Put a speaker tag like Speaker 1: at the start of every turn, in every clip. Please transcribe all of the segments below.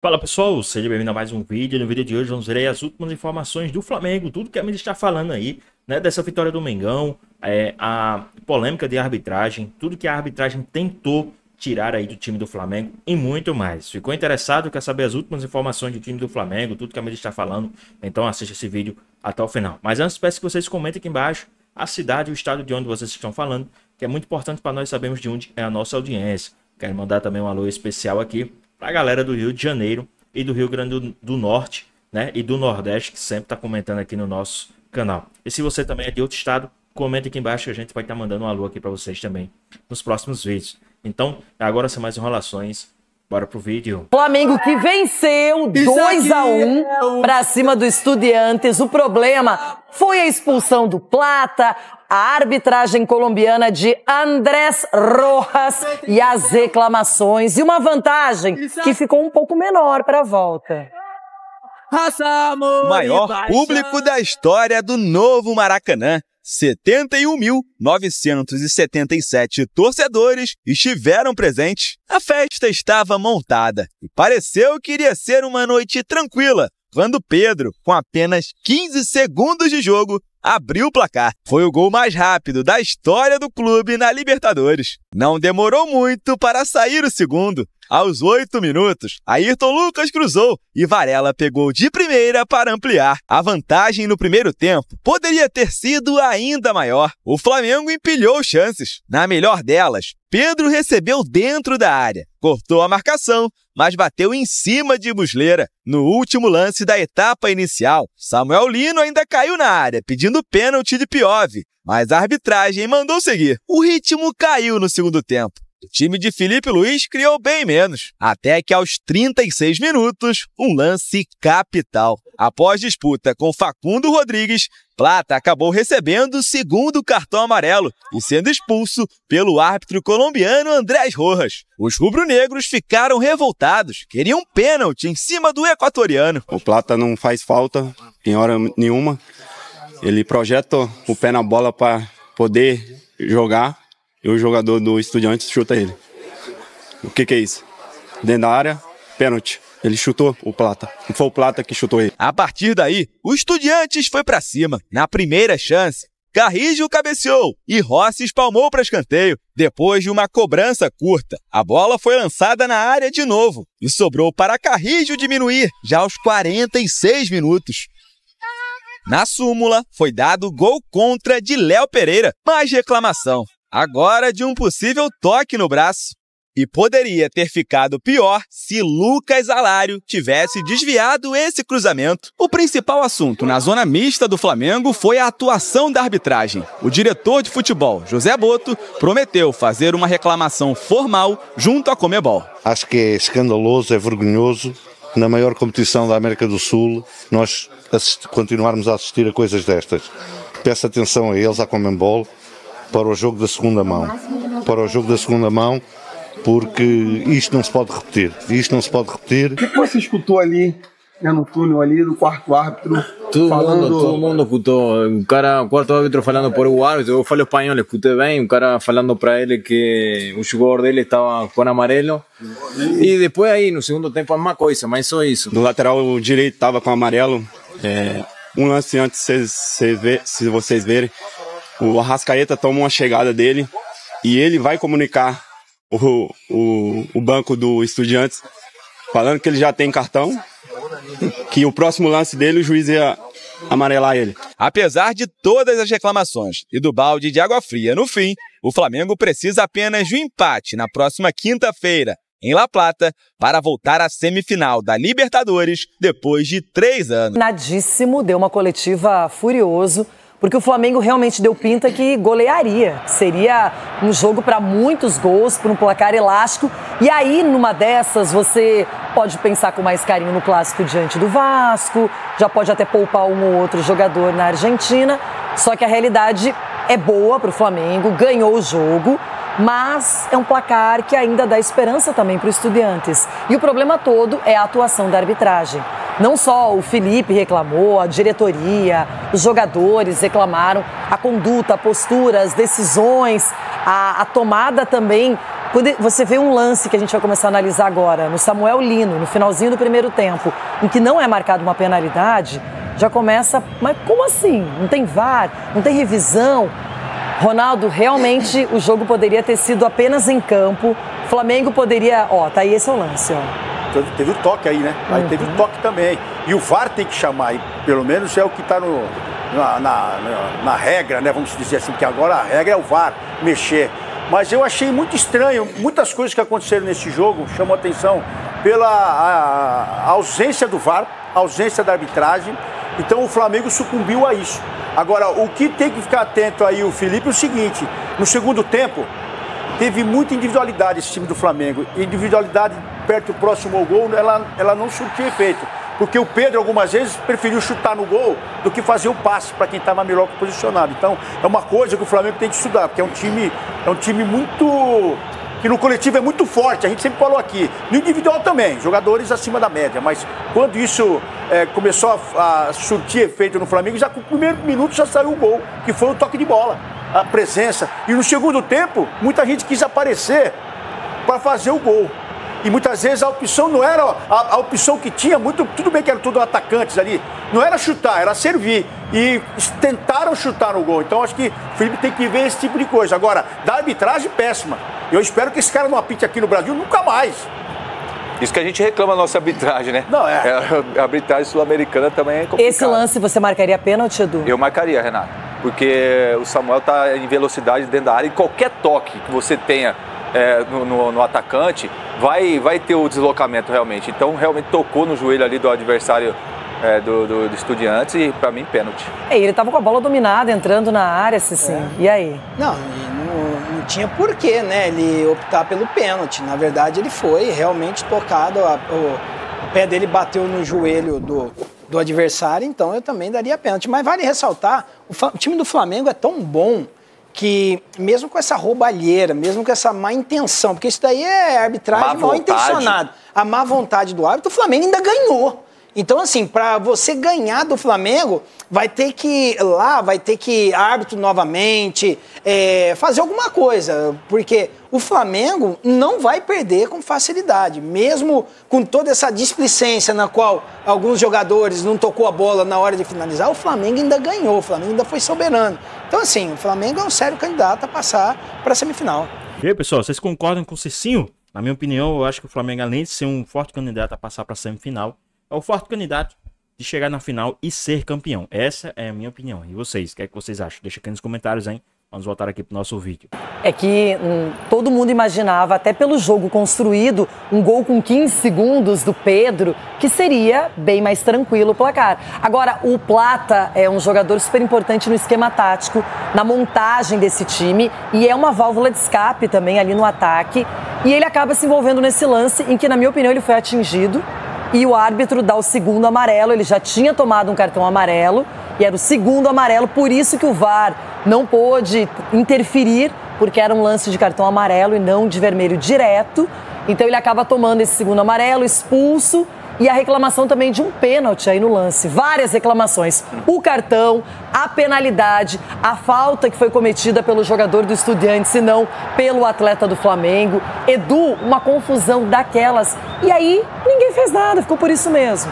Speaker 1: Fala pessoal, seja bem-vindo a mais um vídeo. No vídeo de hoje vamos ver aí as últimas informações do Flamengo, tudo que a mídia está falando aí, né, dessa vitória do Mengão, a polêmica de arbitragem, tudo que a arbitragem tentou tirar aí do time do Flamengo e muito mais. Ficou interessado, quer saber as últimas informações do time do Flamengo, tudo que a mídia está falando? Então assista esse vídeo até o final. Mas antes peço que vocês comentem aqui embaixo a cidade e o estado de onde vocês estão falando, que é muito importante para nós sabermos de onde é a nossa audiência. Quero mandar também um alô especial aqui para a galera do Rio de Janeiro e do Rio Grande do Norte, né, e do Nordeste, que sempre está comentando aqui no nosso canal. E se você também é de outro estado, comenta aqui embaixo que a gente vai estar mandando um alô aqui para vocês também nos próximos vídeos. Então, agora sem mais enrolações, bora pro vídeo.
Speaker 2: Flamengo que venceu 2-1 para cima do Estudiantes. O problema foi a expulsão do Plata, a arbitragem colombiana de Andrés Rojas e as reclamações. E uma vantagem que ficou um pouco menor para a volta.
Speaker 3: Maior público da história do novo Maracanã. 71.977 torcedores estiveram presentes. A festa estava montada e pareceu que iria ser uma noite tranquila, quando Pedro, com apenas 15 segundos de jogo, abriu o placar. Foi o gol mais rápido da história do clube na Libertadores. Não demorou muito para sair o segundo. Aos 8 minutos, Ayrton Lucas cruzou e Varela pegou de primeira para ampliar. A vantagem no primeiro tempo poderia ter sido ainda maior. O Flamengo empilhou chances. Na melhor delas, Pedro recebeu dentro da área, cortou a marcação, mas bateu em cima de Muslera. No último lance da etapa inicial, Samuel Lino ainda caiu na área, pedindo pênalti de Piove, mas a arbitragem mandou seguir. O ritmo caiu no segundo tempo. O time de Felipe Luiz criou bem menos, até que aos 36 minutos, um lance capital. Após disputa com Facundo Rodrigues, Plata acabou recebendo o segundo cartão amarelo e sendo expulso pelo árbitro colombiano Andrés Rojas. Os rubro-negros ficaram revoltados, queriam pênalti em cima do equatoriano.
Speaker 4: O Plata não faz falta em hora nenhuma, ele projeta o pé na bola para poder jogar. E o jogador do Estudiantes chuta ele. O que é isso? Dentro da área, pênalti. Ele chutou o Plata. Não foi o Plata que chutou ele.
Speaker 3: A partir daí, o Estudiantes foi para cima. Na primeira chance, Carrijo cabeceou e Rossi espalmou para escanteio. Depois de uma cobrança curta, a bola foi lançada na área de novo e sobrou para Carrijo diminuir já aos 46 minutos. Na súmula, foi dado gol contra de Léo Pereira, mais reclamação. Agora de um possível toque no braço. E poderia ter ficado pior se Lucas Alário tivesse desviado esse cruzamento. O principal assunto na zona mista do Flamengo foi a atuação da arbitragem. O diretor de futebol, José Boto, prometeu fazer uma reclamação formal junto à Conmebol.
Speaker 5: Acho que é escandaloso, é vergonhoso. Na maior competição da América do Sul, nós continuarmos a assistir a coisas destas. Peço atenção a eles, à Conmebol, para o jogo da segunda mão. Para o jogo da segunda mão, porque isto não se pode repetir. Isto não se pode repetir.
Speaker 6: O que você escutou ali, né, no túnel ali do quarto árbitro?
Speaker 7: Todo mundo escutou. O quarto árbitro falando por o árbitro. Eu falo espanhol, escutei bem. O cara falando para ele que o jogador dele estava com amarelo. E depois aí, no segundo tempo, a mesma coisa, mas só isso.
Speaker 4: Do lateral direito estava com amarelo. Um lance antes, se vocês verem, o Arrascaeta toma uma chegada dele e ele vai comunicar o banco do Estudiantes, falando que ele já tem cartão, que o próximo lance dele o juiz ia amarelar ele.
Speaker 3: Apesar de todas as reclamações e do balde de água fria no fim, o Flamengo precisa apenas de um empate na próxima quinta-feira, em La Plata, para voltar à semifinal da Libertadores depois de 3 anos.
Speaker 2: Nadíssimo, deu uma coletiva furioso, porque o Flamengo realmente deu pinta que golearia. Seria um jogo para muitos gols, para um placar elástico. E aí, numa dessas, você pode pensar com mais carinho no clássico diante do Vasco, já pode até poupar um ou outro jogador na Argentina. Só que a realidade é boa para o Flamengo, ganhou o jogo, mas é um placar que ainda dá esperança também para os Estudiantes. E o problema todo é a atuação da arbitragem. Não só o Felipe reclamou, a diretoria, os jogadores reclamaram, a conduta, a postura, as decisões, a tomada também Quando você vê um lance que a gente vai começar a analisar agora, no Samuel Lino, no finalzinho do primeiro tempo, em que não é marcada uma penalidade, já começa, mas como assim? Não tem VAR, não tem revisão? Ronaldo, realmente o jogo poderia ter sido apenas em campo, Flamengo poderia, tá aí, esse é o lance,
Speaker 8: Teve o toque aí, né? Aí teve o toque também. E o VAR tem que chamar, e pelo menos é o que está na regra, né? Vamos dizer assim, porque agora a regra é o VAR mexer. Mas eu achei muito estranho, muitas coisas que aconteceram nesse jogo chamou atenção pela ausência do VAR, ausência da arbitragem. Então o Flamengo sucumbiu a isso. Agora, o que tem que ficar atento aí o Felipe é o seguinte, no segundo tempo, teve muita individualidade esse time do Flamengo. Individualidade perto do próximo ao gol, ela não surtiu efeito. Porque o Pedro, algumas vezes, preferiu chutar no gol do que fazer o passe para quem estava melhor posicionado. Então, é uma coisa que o Flamengo tem que estudar, porque é um time muito... que no coletivo é muito forte, a gente sempre falou aqui. No individual também, jogadores acima da média. Mas quando isso começou a surtir efeito no Flamengo, já com o primeiro minuto já saiu o gol, que foi o toque de bola, a presença. E no segundo tempo, muita gente quis aparecer para fazer o gol. E muitas vezes a opção não era a opção que tinha, tudo bem que eram todos atacantes ali, não era chutar, era servir. E tentaram chutar no gol. Então acho que o Felipe tem que ver esse tipo de coisa. Agora, da arbitragem, péssima. Eu espero que esse cara não apite aqui no Brasil nunca mais.
Speaker 9: Isso que a gente reclama da nossa arbitragem, né?
Speaker 8: Não,
Speaker 9: a arbitragem sul-americana também é complicada.
Speaker 2: Esse lance você marcaria pênalti, Edu?
Speaker 9: Eu marcaria, Renato. Porque o Samuel está em velocidade dentro da área e qualquer toque que você tenha no atacante vai ter o deslocamento realmente. Então realmente tocou no joelho ali do adversário do Estudiantes e para mim pênalti.
Speaker 2: Ele estava com a bola dominada, entrando na área, assim. E aí?
Speaker 10: Não tinha porquê, né, ele optar pelo pênalti. Na verdade ele foi realmente tocado, o pé dele bateu no joelho do adversário, então eu também daria pênalti. Mas vale ressaltar, o time do Flamengo é tão bom que mesmo com essa roubalheira, mesmo com essa má intenção, porque isso daí é arbitragem mal intencionada, a má vontade do árbitro, o Flamengo ainda ganhou. Então, assim, para você ganhar do Flamengo, vai ter que árbitro novamente, fazer alguma coisa, porque o Flamengo não vai perder com facilidade, mesmo com toda essa displicência na qual alguns jogadores não tocou a bola na hora de finalizar, o Flamengo ainda ganhou, o Flamengo ainda foi soberano. Então, assim, o Flamengo é um sério candidato a passar para a semifinal.
Speaker 1: E aí, pessoal, vocês concordam com o Cicinho? Na minha opinião, eu acho que o Flamengo, além de ser um forte candidato a passar para a semifinal, é o forte candidato de chegar na final e ser campeão. Essa é a minha opinião. E vocês, o que é que vocês acham? Deixa aqui nos comentários, hein? Vamos voltar aqui pro nosso vídeo.
Speaker 2: É que todo mundo imaginava, até pelo jogo construído, um gol com 15 segundos do Pedro, que seria bem mais tranquilo o placar. Agora, o Plata é um jogador super importante no esquema tático, na montagem desse time, e é uma válvula de escape também ali no ataque. E ele acaba se envolvendo nesse lance em que, na minha opinião, ele foi atingido. E o árbitro dá o segundo amarelo, ele já tinha tomado um cartão amarelo, e era o segundo amarelo, por isso que o VAR não pôde interferir, porque era um lance de cartão amarelo e não de vermelho direto. Então ele acaba tomando esse segundo amarelo, expulso, e a reclamação também de um pênalti aí no lance. Várias reclamações. O cartão, a penalidade, a falta que foi cometida pelo jogador do Estudiantes e não pelo atleta do Flamengo. Edu, uma confusão daquelas. E aí, ninguém fez nada, ficou por isso mesmo.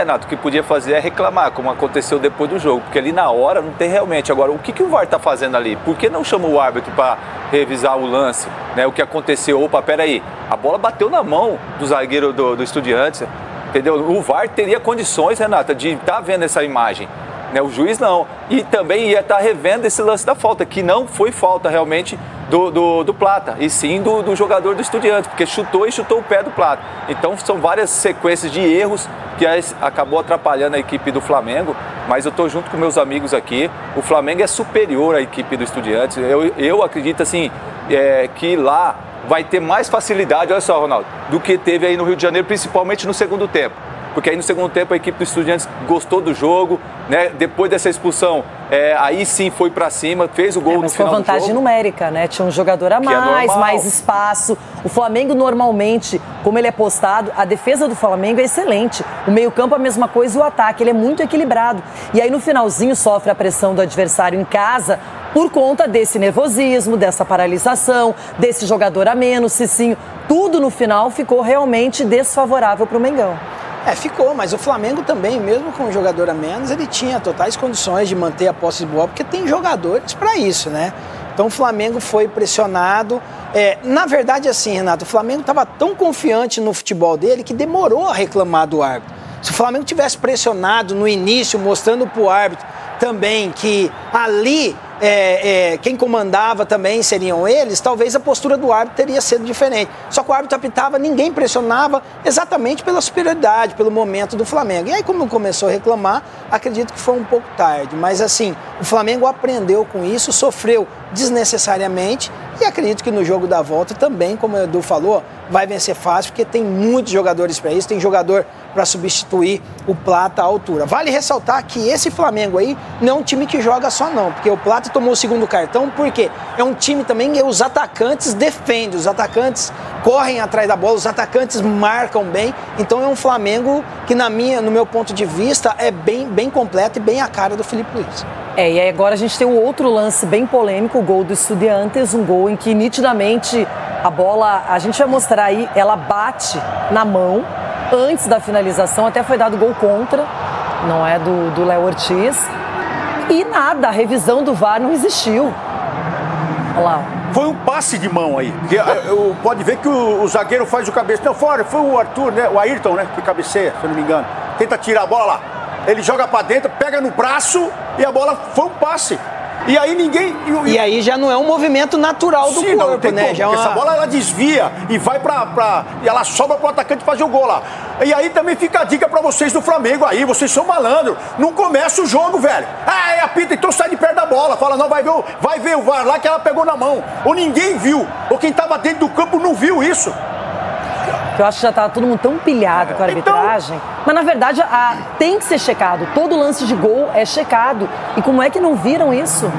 Speaker 9: Nato, o que podia fazer é reclamar, como aconteceu depois do jogo, porque ali na hora não tem realmente. Agora, o que o VAR tá fazendo ali? Por que não chamou o árbitro para revisar o lance, né? O que aconteceu? Opa, peraí, a bola bateu na mão do zagueiro do Estudiantes, entendeu? O VAR teria condições, Renata, de estar vendo essa imagem, né? O juiz não. E também ia estar revendo esse lance da falta, que não foi falta realmente do Plata, e sim do jogador do Estudiantes, porque chutou o pé do Plata. Então são várias sequências de erros que acabou atrapalhando a equipe do Flamengo, mas eu estou junto com meus amigos aqui. O Flamengo é superior à equipe do Estudiantes. Eu acredito assim, que lá vai ter mais facilidade, olha só, Ronaldo, do que teve aí no Rio de Janeiro, principalmente no segundo tempo. Porque aí no segundo tempo a equipe do Estudiantes gostou do jogo, né? Depois dessa expulsão, aí sim foi pra cima, fez o gol no final do jogo. Mas foi
Speaker 2: vantagem numérica, né? Tinha um jogador a mais espaço. O Flamengo normalmente, como ele é postado, a defesa do Flamengo é excelente. O meio-campo a mesma coisa e o ataque, ele é muito equilibrado. E aí no finalzinho sofre a pressão do adversário em casa, por conta desse nervosismo, dessa paralisação, desse jogador a menos, Cicinho. Tudo no final ficou realmente desfavorável para o Mengão.
Speaker 10: Ficou, mas o Flamengo também, mesmo com um jogador a menos, ele tinha totais condições de manter a posse de bola, porque tem jogadores para isso, né? Então o Flamengo foi pressionado. Na verdade, assim, Renato, o Flamengo estava tão confiante no futebol dele que demorou a reclamar do árbitro. Se o Flamengo tivesse pressionado no início, mostrando para o árbitro também que ali quem comandava também seriam eles, talvez a postura do árbitro teria sido diferente. Só que o árbitro apitava, ninguém pressionava exatamente pela superioridade, pelo momento do Flamengo. E aí, como começou a reclamar, acredito que foi um pouco tarde. Mas assim, o Flamengo aprendeu com isso, sofreu desnecessariamente e acredito que no jogo da volta também, como o Edu falou, vai vencer fácil, porque tem muitos jogadores para isso, tem jogador para substituir o Plata à altura. Vale ressaltar que esse Flamengo aí não é um time que joga só não, porque o Plata tomou o segundo cartão, porque é um time também que os atacantes defendem, os atacantes correm atrás da bola, os atacantes marcam bem, então é um Flamengo que no meu ponto de vista é bem completo e bem a cara do Felipe Luiz.
Speaker 2: E aí agora a gente tem um outro lance bem polêmico, o gol do Estudiantes, um gol em que nitidamente a bola, a gente vai mostrar aí, ela bate na mão antes da finalização, até foi dado gol contra, não é do Léo Ortiz, e nada, a revisão do VAR não existiu. Olha lá.
Speaker 8: Foi um passe de mão aí. Pode ver que o zagueiro faz o cabeceio. Não, fora, foi o Arthur, né? O Ayrton, né? Que cabeceia, se eu não me engano. Tenta tirar a bola lá. Ele joga pra dentro, pega no braço e a bola foi um passe. E aí ninguém...
Speaker 10: E aí já não é um movimento natural do corpo, né?
Speaker 8: Já essa bola ela desvia e vai e ela sobra pro atacante fazer o gol lá. E aí também fica a dica pra vocês do Flamengo aí, vocês são malandro. Não começa o jogo, velho. Apita, então sai de perto da bola. Fala, não, vai ver o VAR lá que ela pegou na mão. Ou ninguém viu. Ou quem tava dentro do campo não viu isso.
Speaker 2: Eu acho que já estava todo mundo tão pilhado com a arbitragem. Então... Mas, na verdade, tem que ser checado. Todo lance de gol é checado. E como é que não viram isso?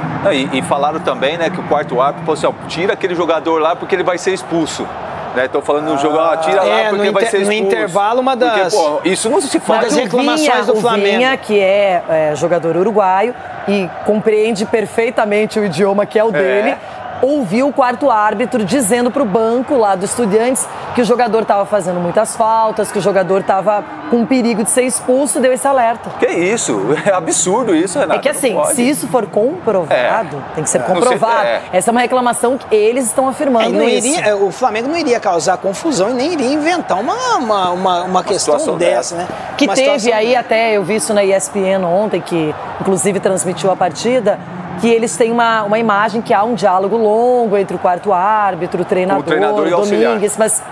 Speaker 9: E falaram também, né, que o quarto árbitro falou assim, tira aquele jogador lá porque ele vai ser expulso. Estão falando no jogo, tira lá porque vai ser expulso.
Speaker 10: No intervalo, uma das...
Speaker 9: Porque, isso não se faz.
Speaker 10: Das reclamações do Flamengo.
Speaker 2: O Vinha, que é jogador uruguaio e compreende perfeitamente o idioma que é o dele, ouviu o quarto árbitro dizendo para o banco lá do Estudiantes que o jogador estava fazendo muitas faltas, que o jogador estava com perigo de ser expulso, deu esse alerta.
Speaker 9: Que isso? É absurdo isso, Renato.
Speaker 2: É que assim, se isso for comprovado, tem que ser comprovado. Essa é uma reclamação que eles estão afirmando isso.
Speaker 10: O Flamengo não iria causar confusão e nem iria inventar uma questão dessa, né?
Speaker 2: Que teve aí até, eu vi isso na ESPN ontem, que inclusive transmitiu a partida, que eles têm uma imagem que há um diálogo longo entre o quarto árbitro, o treinador e o Domingues, mas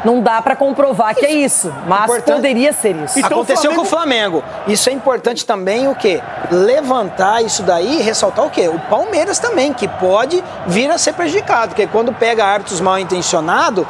Speaker 2: não dá para comprovar que é isso, mas poderia ser isso.
Speaker 10: Então, aconteceu com o Flamengo. Isso é importante também o quê? Levantar isso daí e ressaltar o quê? O Palmeiras também, que pode vir a ser prejudicado, porque quando pega árbitros mal intencionados,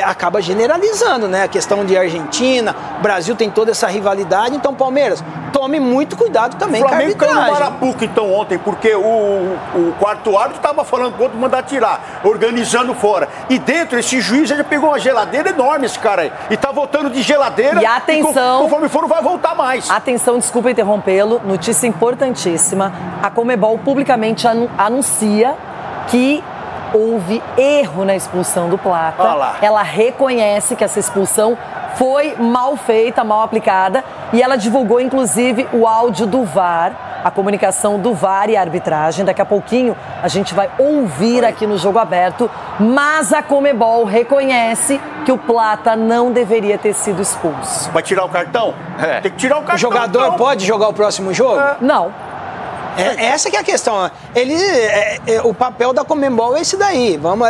Speaker 10: acaba generalizando, né? A questão de Argentina, Brasil tem toda essa rivalidade, então Palmeiras, tome muito cuidado também com a arbitragem. O Flamengo caiu no Marapuca,
Speaker 8: então, ontem, porque o quarto árbitro estava falando pro outro mandar tirar, organizando fora. E dentro, esse juiz já pegou uma geladeira enorme, esse cara aí. E tá voltando de geladeira.
Speaker 2: E atenção...
Speaker 8: conforme for, não vai voltar mais.
Speaker 2: Atenção, desculpa interrompê-lo. Notícia importantíssima. A Conmebol publicamente anuncia que houve erro na expulsão do Plata. Ela reconhece que essa expulsão foi mal feita, mal aplicada, e ela divulgou, inclusive, o áudio do VAR, a comunicação do VAR e a arbitragem. Daqui a pouquinho a gente vai ouvir aqui no Jogo Aberto, mas a Conmebol reconhece que o Plata não deveria ter sido expulso.
Speaker 8: Vai tirar o cartão? Tem que tirar o cartão.
Speaker 10: O jogador pode jogar o próximo jogo?
Speaker 2: Não.
Speaker 10: Essa que é a questão. O papel da Conmebol é esse daí. Vamos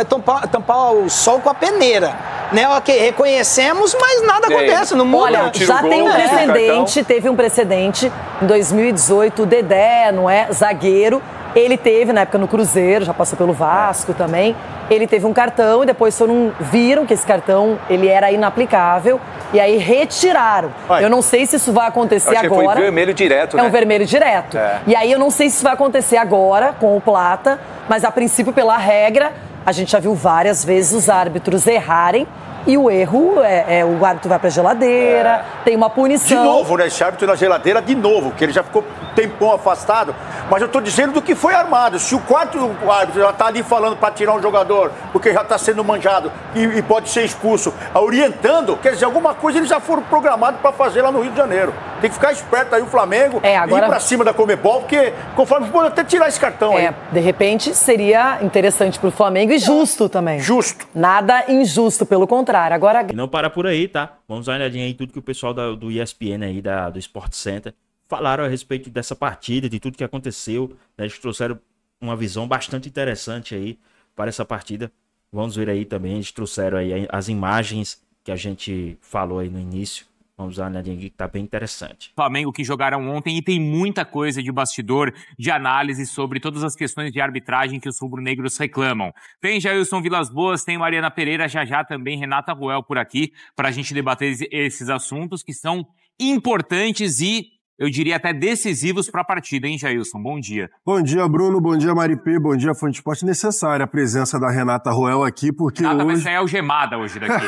Speaker 10: tampar o sol com a peneira. Né? Ok, reconhecemos, mas nada acontece, não muda.
Speaker 2: Olha, já tem um precedente, teve um precedente em 2018, o Dedé, não é? Zagueiro. Ele teve, na época, no Cruzeiro, já passou pelo Vasco também. Ele teve um cartão e depois viram que esse cartão ele era inaplicável e aí retiraram. Eu não sei se isso vai acontecer agora.
Speaker 9: Foi vermelho direto, né?
Speaker 2: É um vermelho direto. E aí eu não sei se isso vai acontecer agora com o Plata, mas a princípio, pela regra, a gente já viu várias vezes os árbitros errarem e o erro o árbitro vai pra geladeira, tem uma punição.
Speaker 8: De novo, né? Esse árbitro na geladeira, de novo, que ele já ficou um tempão afastado. Mas eu tô dizendo do que foi armado. Se o quarto árbitro já tá ali falando para tirar um jogador, porque já tá sendo manjado e pode ser expulso, orientando, quer dizer, alguma coisa eles já foram programados para fazer lá no Rio de Janeiro. Tem que ficar esperto aí o Flamengo
Speaker 2: agora...
Speaker 8: ir pra cima da Conmebol, porque conforme pode até tirar esse cartão aí.
Speaker 2: De repente seria interessante pro Flamengo e justo também.
Speaker 8: Justo.
Speaker 2: Nada injusto, pelo contrário. Agora...
Speaker 1: E não para por aí, tá? Vamos dar uma olhadinha aí tudo que o pessoal do ESPN aí, do Sport Center, falaram a respeito dessa partida, de tudo que aconteceu. Né? Eles trouxeram uma visão bastante interessante aí para essa partida. Vamos ver aí também, eles trouxeram aí as imagens que a gente falou aí no início. Vamos dar uma olhadinha aqui que tá bem interessante.
Speaker 11: Flamengo que jogaram ontem e tem muita coisa de bastidor, de análise sobre todas as questões de arbitragem que os rubro-negros reclamam. Tem Jailson Vilas Boas, tem Mariana Pereira, já também Renata Ruel por aqui, para a gente debater esses assuntos que são importantes e, eu diria, até decisivos para a partida, hein, Jailson? Bom dia.
Speaker 12: Bom dia, Bruno. Bom dia, Maripê. Bom dia, Fonte Esporte. Necessária a presença da Renata Ruel aqui, porque
Speaker 11: Renata
Speaker 12: hoje...
Speaker 11: vai sair algemada hoje daqui.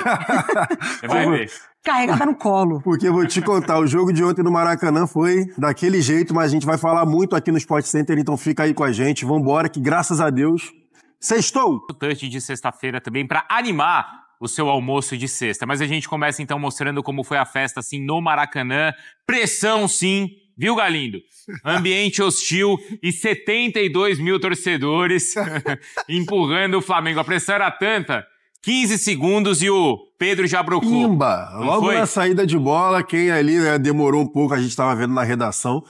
Speaker 11: Você vai ver.
Speaker 2: Carregada no colo.
Speaker 12: Porque vou te contar, o jogo de ontem no Maracanã foi daquele jeito, mas a gente vai falar muito aqui no Sport Center, então fica aí com a gente. Vambora, que graças a Deus, sextou!
Speaker 11: O touch de sexta-feira também para animar o seu almoço de sexta. Mas a gente começa então mostrando como foi a festa assim no Maracanã. Pressão sim, viu, Galindo? Ambiente hostil e 72 mil torcedores empurrando o Flamengo. A pressão era tanta, 15 segundos e o Pedro já brocou.
Speaker 12: Pimba! Logo na saída de bola, quem ali demorou um pouco, a gente estava vendo na redação.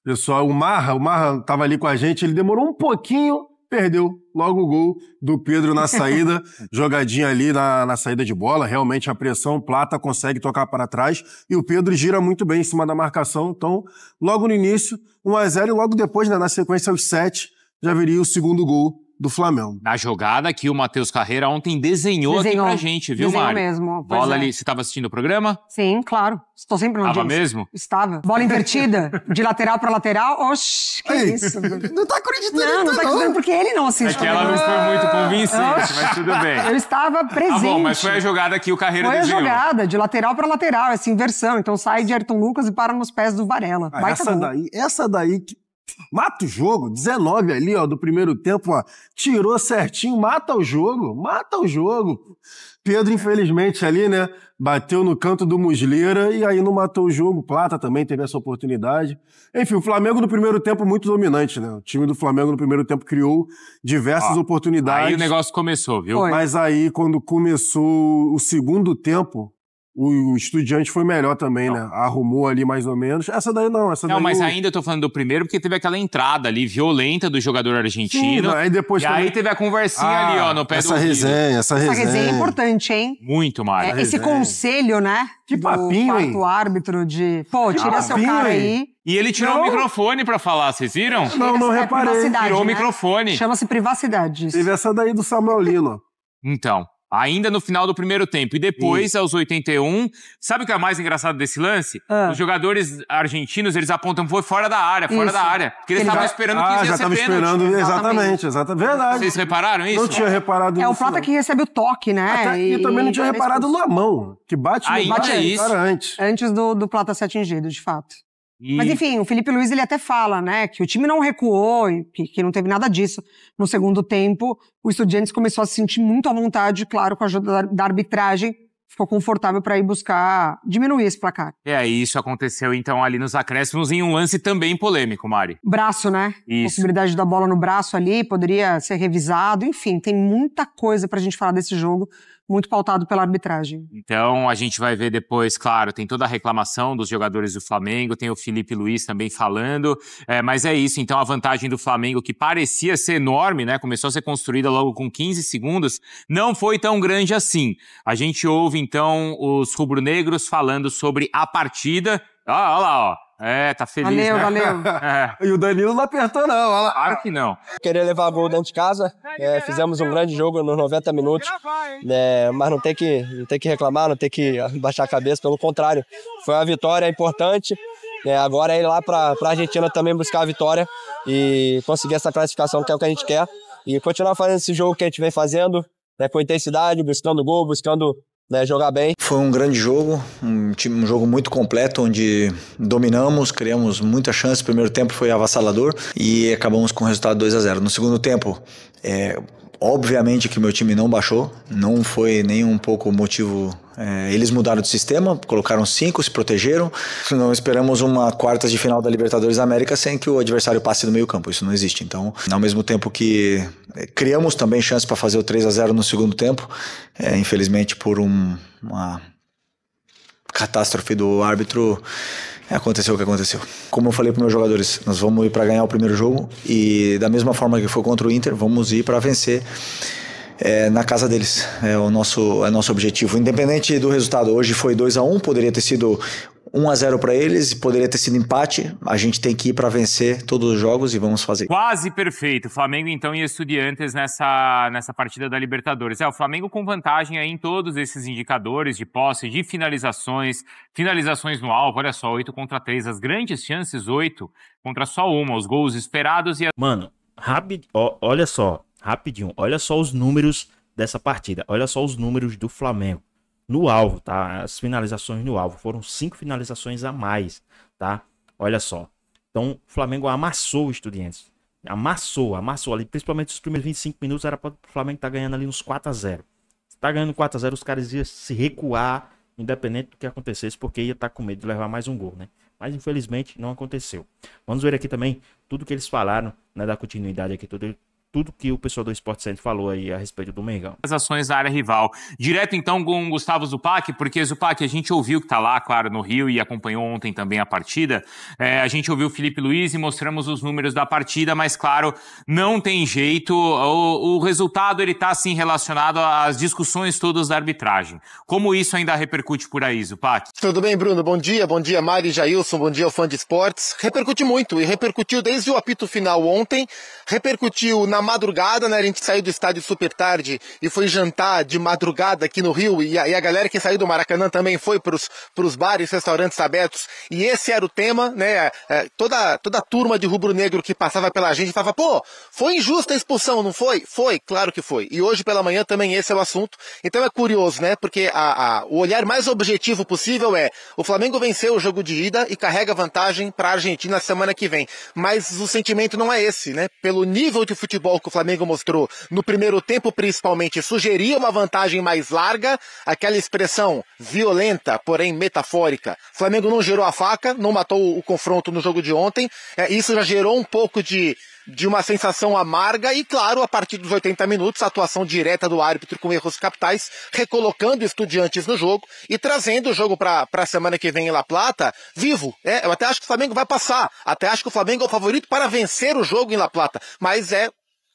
Speaker 12: Pessoal, o Marra estava ali com a gente, ele demorou um pouquinho, perdeu logo o gol do Pedro na saída, jogadinha ali na saída de bola, realmente a pressão, Plata consegue tocar para trás e o Pedro gira muito bem em cima da marcação, então logo no início, 1-0 e logo depois, né, na sequência aos 7, já viria o segundo gol do Flamengo.
Speaker 11: Na jogada que o Matheus Carreira ontem desenhou aqui pra gente, viu, Mário?
Speaker 13: Mesmo.
Speaker 11: Bola ali, você estava assistindo o programa?
Speaker 13: Sim, claro. Estou sempre no
Speaker 11: Tava
Speaker 13: James.
Speaker 11: mesmo?
Speaker 13: Estava. Bola invertida, de lateral para lateral. Oxi, que isso?
Speaker 12: Não tá acreditando.
Speaker 13: Não tá acreditando porque ele não assiste.
Speaker 11: É que ela não foi muito convincente, mas tudo bem.
Speaker 13: Eu estava presente.
Speaker 11: Tá bom, mas foi a jogada que o Carreira desenhou.
Speaker 13: Foi a jogada, de lateral para lateral, essa inversão. Então sai de Ayrton Lucas e para nos pés do Varela.
Speaker 12: Essa daí que mata o jogo, 19 ali, ó, do primeiro tempo, ó, tirou certinho, mata o jogo. Pedro, infelizmente, ali, né, bateu no canto do Muslera e aí não matou o jogo. Plata também teve essa oportunidade. Enfim, o Flamengo no primeiro tempo muito dominante, né? O time do Flamengo no primeiro tempo criou diversas oportunidades.
Speaker 11: Aí o negócio começou, viu?
Speaker 12: Mas aí, quando começou o segundo tempo, o Estudiante foi melhor também, né? Arrumou ali mais ou menos. Essa daí não,
Speaker 11: Não, mas ainda eu tô falando do primeiro porque teve aquela entrada ali violenta do jogador argentino.
Speaker 12: Sim, aí depois
Speaker 11: e aí teve a conversinha ali, ó, no pé do
Speaker 12: Essa resenha
Speaker 13: é importante, hein?
Speaker 11: Muito, Mário.
Speaker 13: Esse conselho, né?
Speaker 12: Que papinho, hein?
Speaker 13: Do árbitro de... Pô, tira seu cara aí.
Speaker 11: E ele tirou o microfone pra falar, vocês viram?
Speaker 12: Não reparei.
Speaker 11: Tirou o microfone.
Speaker 13: Chama-se privacidade.
Speaker 12: Teve essa daí do Samuel Lino.
Speaker 11: Então, ainda no final do primeiro tempo. E depois, aos 81, sabe o que é mais engraçado desse lance? Os jogadores argentinos, eles apontam, foi fora da área. Porque eles estavam esperando que isso ia ser pênalti.
Speaker 12: Exatamente. Verdade.
Speaker 11: Vocês repararam isso?
Speaker 12: Não tinha reparado
Speaker 13: nisso. É o
Speaker 12: não.
Speaker 13: Plata que recebe o toque, né?
Speaker 12: E também não tinha reparado na mão, que bate no cara antes.
Speaker 13: Antes do Plata ser atingido, de fato. Mas enfim, o Felipe Luiz ele até fala, né, que o time não recuou, que não teve nada disso. No segundo tempo, o Estudiantes começou a se sentir muito à vontade, claro, com a ajuda da arbitragem, ficou confortável para ir buscar diminuir esse placar.
Speaker 11: Isso aconteceu então ali nos acréscimos em um lance também polêmico, Mari.
Speaker 13: Braço, né?
Speaker 11: Isso.
Speaker 13: Possibilidade da bola no braço ali, poderia ser revisado, enfim, tem muita coisa pra gente falar desse jogo. Muito pautado pela arbitragem.
Speaker 11: Então, a gente vai ver depois, claro, tem toda a reclamação dos jogadores do Flamengo, tem o Felipe Luiz também falando, mas é isso, então a vantagem do Flamengo, que parecia ser enorme, né, começou a ser construída logo com 15 segundos, não foi tão grande assim. A gente ouve, então, os rubro-negros falando sobre a partida. Olha lá, ó. Tá feliz,
Speaker 13: valeu,
Speaker 11: né?
Speaker 12: E o Danilo não apertou, não. Olha lá.
Speaker 11: Claro que não.
Speaker 14: Querer levar gol dentro de casa, fizemos um grande jogo nos 90 minutos, mas não tem que reclamar, não tem que baixar a cabeça, pelo contrário. Foi uma vitória importante, agora é ir lá para a Argentina também buscar a vitória e conseguir essa classificação, que é o que a gente quer, e continuar fazendo esse jogo que a gente vem fazendo, com intensidade, buscando gol, buscando né, jogar bem.
Speaker 15: Foi um grande jogo, um jogo muito completo, onde dominamos, criamos muita chance. O primeiro tempo foi avassalador e acabamos com o resultado 2-0. No segundo tempo, obviamente que meu time não baixou, não foi nem um pouco motivo. Eles mudaram de sistema, colocaram 5, se protegeram. Não esperamos uma quartas de final da Libertadores da América sem que o adversário passe do meio campo, isso não existe. Então, ao mesmo tempo que criamos também chance para fazer o 3-0 no segundo tempo, infelizmente por uma catástrofe do árbitro, aconteceu o que aconteceu. Como eu falei para meus jogadores, nós vamos ir para ganhar o primeiro jogo e da mesma forma que foi contra o Inter, vamos ir para vencer na casa deles. É o nosso objetivo. Independente do resultado, hoje foi 2-1, poderia ter sido 1-0 para eles, poderia ter sido empate. A gente tem que ir para vencer todos os jogos e vamos fazer.
Speaker 11: Quase perfeito. Flamengo então e Estudiantes nessa partida da Libertadores. O Flamengo com vantagem aí em todos esses indicadores de posse, de finalizações no alvo. Olha só, 8-3. As grandes chances, 8 contra só uma. Os gols esperados e...
Speaker 1: Mano, olha só, rapidinho. Olha só os números dessa partida. Olha só os números do Flamengo. No alvo, tá? As finalizações no alvo. Foram 5 finalizações a mais, tá? Olha só. Então, o Flamengo amassou o Estudiantes. Amassou ali. Principalmente os primeiros 25 minutos era para o Flamengo estar ganhando ali uns 4-0. Se tá ganhando 4-0, os caras iam se recuar, independente do que acontecesse, porque ia estar com medo de levar mais um gol, né? Mas, infelizmente, não aconteceu. Vamos ver aqui também tudo que eles falaram, né? Da continuidade aqui, tudo que o pessoal do Sport Center falou aí a respeito do Mengão.
Speaker 11: As ações da área rival. Direto então com o Gustavo Zupac, porque Zupac, a gente ouviu que tá lá, claro, no Rio e acompanhou ontem também a partida. A gente ouviu o Felipe Luiz e mostramos os números da partida, mas claro, não tem jeito. O resultado ele tá assim relacionado às discussões todas da arbitragem. Como isso ainda repercute por aí, Zupac?
Speaker 16: Tudo bem, Bruno? Bom dia Mari, Jailson, bom dia ao fã de esportes. Repercute muito e repercutiu desde o apito final ontem, repercutiu na madrugada, né? A gente saiu do estádio super tarde e foi jantar de madrugada aqui no Rio e a galera que saiu do Maracanã também foi pros bares, restaurantes abertos e esse era o tema, né? Toda a turma de rubro-negro que passava pela gente falava, pô, foi injusta a expulsão, não foi? Foi, claro que foi. E hoje pela manhã também esse é o assunto. Então é curioso, né? Porque o olhar mais objetivo possível o Flamengo venceu o jogo de ida e carrega vantagem para a Argentina semana que vem. Mas o sentimento não é esse, né? Pelo nível de futebol que o Flamengo mostrou no primeiro tempo, principalmente, sugeria uma vantagem mais larga, aquela expressão violenta, porém metafórica. O Flamengo não gerou a faca, não matou o confronto no jogo de ontem, isso já gerou um pouco de uma sensação amarga e, claro, a partir dos 80 minutos, a atuação direta do árbitro com erros capitais, recolocando Estudiantes no jogo e trazendo o jogo para a semana que vem em La Plata vivo. Eu até acho que o Flamengo vai passar, até acho que o Flamengo é o favorito para vencer o jogo em La Plata, mas é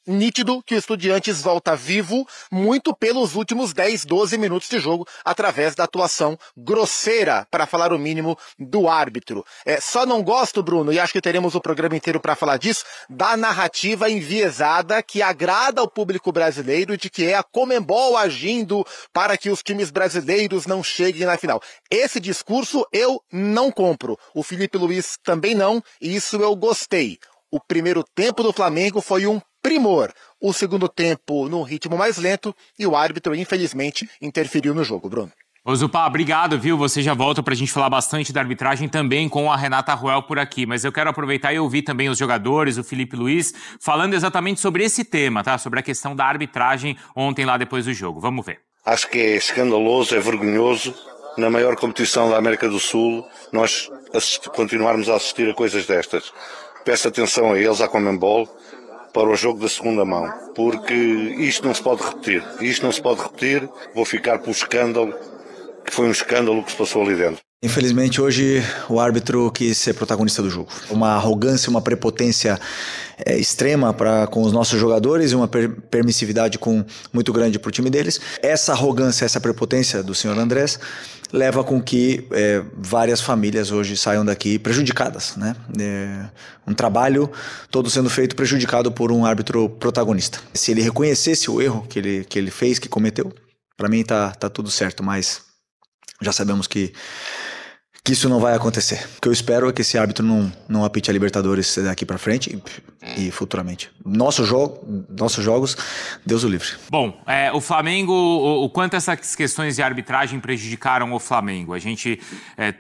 Speaker 16: nítido que o Estudiantes volta vivo muito pelos últimos 10, 12 minutos de jogo através da atuação grosseira, para falar o mínimo, do árbitro. Só não gosto, Bruno, e acho que teremos o programa inteiro para falar disso, da narrativa enviesada que agrada ao público brasileiro de que é a Conmebol agindo para que os times brasileiros não cheguem na final. Esse discurso eu não compro. O Felipe Luiz também não, e isso eu gostei. O primeiro tempo do Flamengo foi um primor. O segundo tempo no ritmo mais lento e o árbitro, infelizmente, interferiu no jogo, Bruno.
Speaker 11: Ô Zupá, obrigado, viu? Você já volta pra gente falar bastante da arbitragem também com a Renata Ruel por aqui, mas eu quero aproveitar e ouvir também os jogadores, o Felipe Luiz, falando exatamente sobre esse tema, tá? Sobre a questão da arbitragem ontem lá depois do jogo. Vamos ver.
Speaker 5: Acho que é escandaloso, é vergonhoso. Na maior competição da América do Sul, nós continuarmos a assistir a coisas destas. Peço atenção a eles, à Conmebol, para o jogo da segunda mão, porque isto não se pode repetir. Isto não se pode repetir, vou ficar pelo escândalo, que foi um escândalo que se passou ali dentro.
Speaker 15: Infelizmente, hoje, o árbitro quis ser protagonista do jogo. Uma arrogância, uma prepotência extrema com os nossos jogadores e uma permissividade muito grande para o time deles. Essa arrogância, essa prepotência do senhor Andrés leva com que várias famílias hoje saiam daqui prejudicadas, né? Um trabalho todo sendo feito prejudicado por um árbitro protagonista. Se ele reconhecesse o erro que ele fez, que cometeu, para mim tá tudo certo, mas já sabemos que isso não vai acontecer. O que eu espero é que esse árbitro não apite a Libertadores daqui para frente. e futuramente. Nossos jogos, Deus o livre.
Speaker 11: Bom, o Flamengo, o quanto essas questões de arbitragem prejudicaram o Flamengo? A gente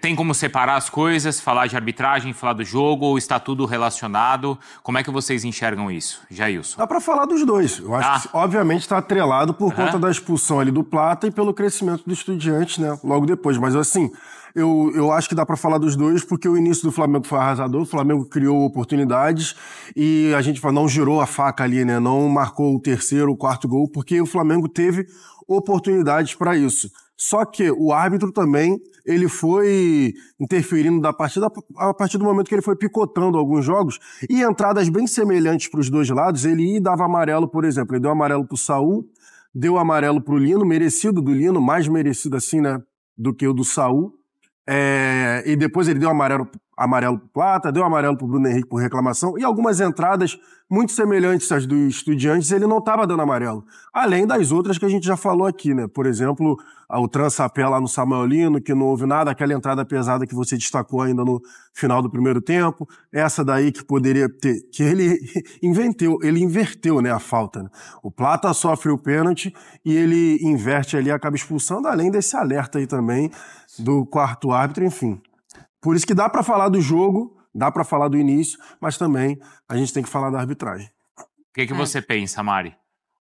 Speaker 11: tem como separar as coisas, falar de arbitragem, falar do jogo, ou está tudo relacionado? Como é que vocês enxergam isso, Jailson?
Speaker 12: Dá pra falar dos dois. Eu acho que, obviamente, está atrelado por conta da expulsão ali do Plata e pelo crescimento do Estudiantes, né, logo depois. Mas, assim, eu acho que dá pra falar dos dois porque o início do Flamengo foi arrasador, o Flamengo criou oportunidades e a gente não girou a faca ali, né, não marcou o terceiro, o quarto gol, porque o Flamengo teve oportunidades para isso. Só que o árbitro também, ele foi interferindo da partida a partir do momento que ele foi picotando alguns jogos e entradas bem semelhantes para os dois lados, ele ia e dava amarelo, por exemplo, ele deu amarelo pro Saul, deu amarelo pro Lino, merecido do Lino, mais merecido assim, né, do que o do Saul. E depois ele deu amarelo pro Plata, deu amarelo pro Bruno Henrique por reclamação, e algumas entradas muito semelhantes às dos Estudiantes, ele não estava dando amarelo. Além das outras que a gente já falou aqui, né? Por exemplo, o trançapé lá no Samuel Lino, que não houve nada, aquela entrada pesada que você destacou ainda no final do primeiro tempo, essa daí que poderia ter, que ele inverteu, né, a falta, né? O Plata sofre o pênalti e ele inverte ali, acaba expulsando, além desse alerta aí também do quarto árbitro, enfim. Por isso que dá pra falar do jogo, dá pra falar do início, mas também a gente tem que falar da arbitragem.
Speaker 11: O que você pensa, Mari?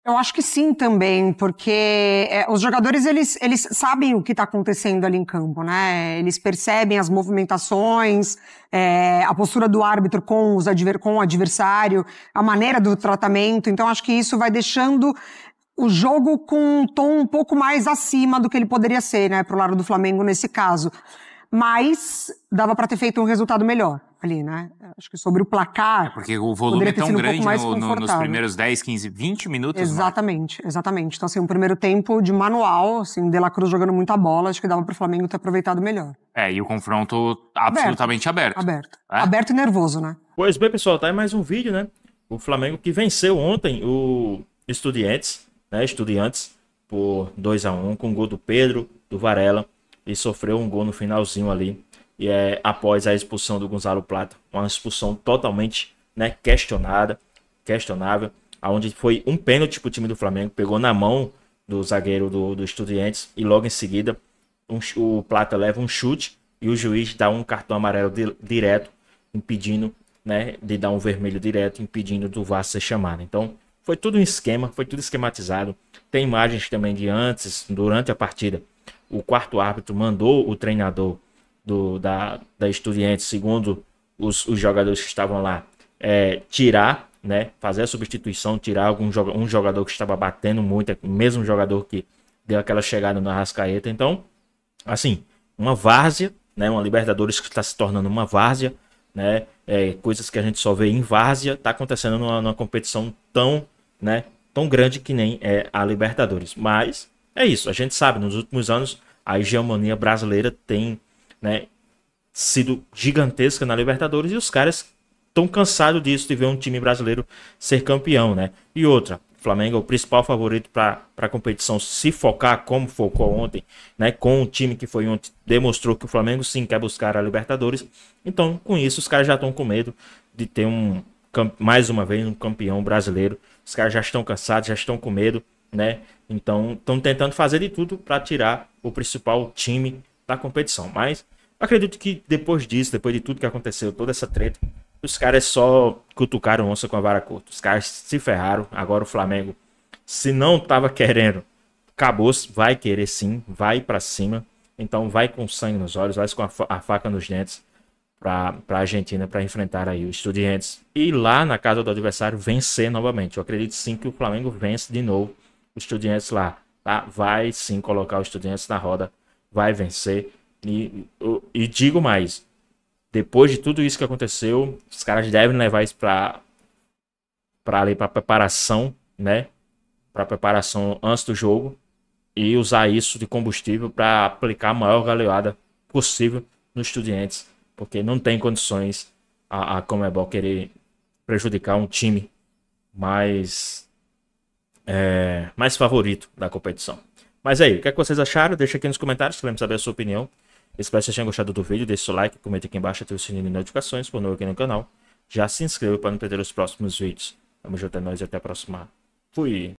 Speaker 13: Eu acho que sim também, porque os jogadores, eles sabem o que está acontecendo ali em campo, né? Eles percebem as movimentações, a postura do árbitro com o adversário, a maneira do tratamento. Então, acho que isso vai deixando o jogo com um tom um pouco mais acima do que ele poderia ser, né? Pro lado do Flamengo nesse caso. Mas dava para ter feito um resultado melhor ali, né? Acho que sobre o placar...
Speaker 11: Porque o volume é tão grande nos primeiros 10, 15, 20 minutos.
Speaker 13: Exatamente. Então, assim, um primeiro tempo de manual, assim, De La Cruz jogando muita bola, acho que dava pro Flamengo ter aproveitado melhor.
Speaker 11: E o confronto absolutamente aberto.
Speaker 13: Aberto e nervoso, né?
Speaker 1: Pois bem, pessoal, tá aí mais um vídeo, né? O Flamengo que venceu ontem o Estudiantes, por 2-1, com o gol do Pedro, do Varela, e sofreu um gol no finalzinho ali, e após a expulsão do Gonzalo Plata, uma expulsão totalmente, né, questionável, onde foi um pênalti pro time do Flamengo, pegou na mão do zagueiro do Estudiantes, e logo em seguida o Plata leva um chute, e o juiz dá um cartão amarelo direto, impedindo, né, de dar um vermelho direto, impedindo do VAR ser chamado. Então, foi tudo um esquema, foi tudo esquematizado. Tem imagens também de antes, durante a partida, o quarto árbitro mandou o treinador da Estudiantes, segundo os jogadores que estavam lá, tirar, né, fazer a substituição, tirar um jogador que estava batendo muito, o mesmo jogador que deu aquela chegada no Arrascaeta. Então, assim, uma várzea, né, uma Libertadores que está se tornando uma várzea, né, coisas que a gente só vê em várzea, está acontecendo numa competição tão grande que nem a Libertadores. Mas é isso, a gente sabe, nos últimos anos a hegemonia brasileira tem, né, sido gigantesca na Libertadores, e os caras estão cansados disso, de ver um time brasileiro ser campeão, né? E outra, o Flamengo é o principal favorito para a competição, se focar como focou ontem, né? Com o time que foi ontem, demonstrou que o Flamengo sim quer buscar a Libertadores. Então, com isso, os caras já estão com medo de ter mais uma vez um campeão brasileiro. Os caras já estão cansados, já estão com medo, né? Então, estão tentando fazer de tudo para tirar o principal time da competição. Mas acredito que depois disso, depois de tudo que aconteceu, toda essa treta, os caras só cutucaram onça com a vara curta. Os caras se ferraram. Agora o Flamengo, se não estava querendo, acabou, vai querer sim, vai para cima. Então vai com sangue nos olhos, vai com a faca nos dentes para a Argentina, para enfrentar aí os Estudiantes. E lá na casa do adversário vencer novamente. Eu acredito sim que o Flamengo vence de novo os Estudiantes lá, tá? Vai sim colocar os Estudiantes na roda, vai vencer. E digo mais, depois de tudo isso que aconteceu, os caras devem levar isso para preparação, né? Para preparação antes do jogo, e usar isso de combustível para aplicar a maior galeada possível nos Estudiantes, porque não tem condições a Conmebol querer prejudicar um time mais favorito da competição. Mas aí, o que é que vocês acharam? Deixa aqui nos comentários, queremos saber a sua opinião. Espero que vocês tenham gostado do vídeo, deixe seu like, comente aqui embaixo, ative o sininho de notificações, for novo aqui no canal. já se inscreva para não perder os próximos vídeos. Tamo junto, é nóis e até a próxima. Fui!